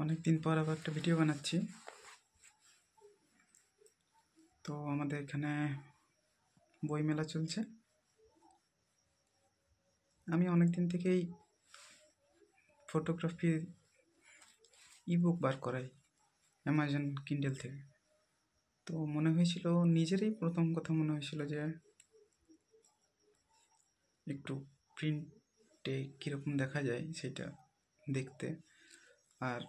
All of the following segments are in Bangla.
অনেকদিন পর আবার একটা ভিডিও বানাচ্ছি। তো আমাদের এখানে বই মেলা চলছে। আমি অনেক দিন থেকেই ফটোগ্রাফি ইবুক বার করাই অ্যামাজন কিন্ডেল থেকে। তো মনে হয়েছিল, নিজেরই প্রথম কথা মনে হয়েছিল যে একটু প্রিন্টে কীরকম দেখা যায় সেটা দেখতে। আর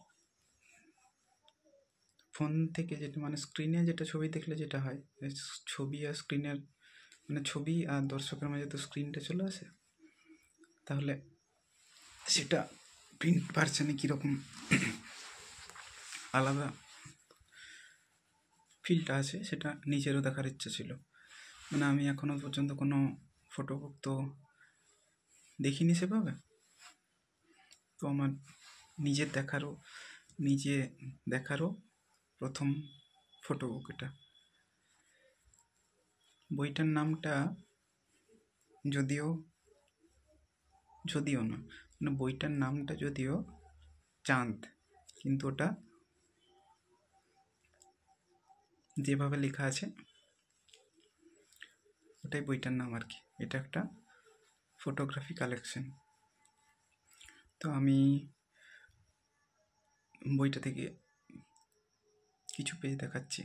ফোন থেকে যেটা মানে স্ক্রিনে যেটা ছবি দেখলে যেটা হয়, ছবি আর স্ক্রিনের মানে ছবি আর দর্শকের মাঝে তো স্ক্রিনটা চলে আসে, তাহলে সেটা প্রিন্ট ভার্সনে কীরকম আলাদা ফিলটা আছে সেটা নিজেরও দেখার ইচ্ছা ছিল। মানে আমি এখনও পর্যন্ত কোনো ফটোবুক তো দেখিনি সেভাবে। তো আমার নিজে দেখারও প্রথম ফটোবুক এটা। বইটার নামটা যদিও না, মানে বইটার নামটা যদিও চাঁদ, কিন্তু ওটা যেভাবে লেখা আছে ওটাই বইটার নাম আর কি। এটা একটা ফটোগ্রাফি কালেকশন। তো আমি বইটা থেকে কিছু পেজ দেখাচ্ছি।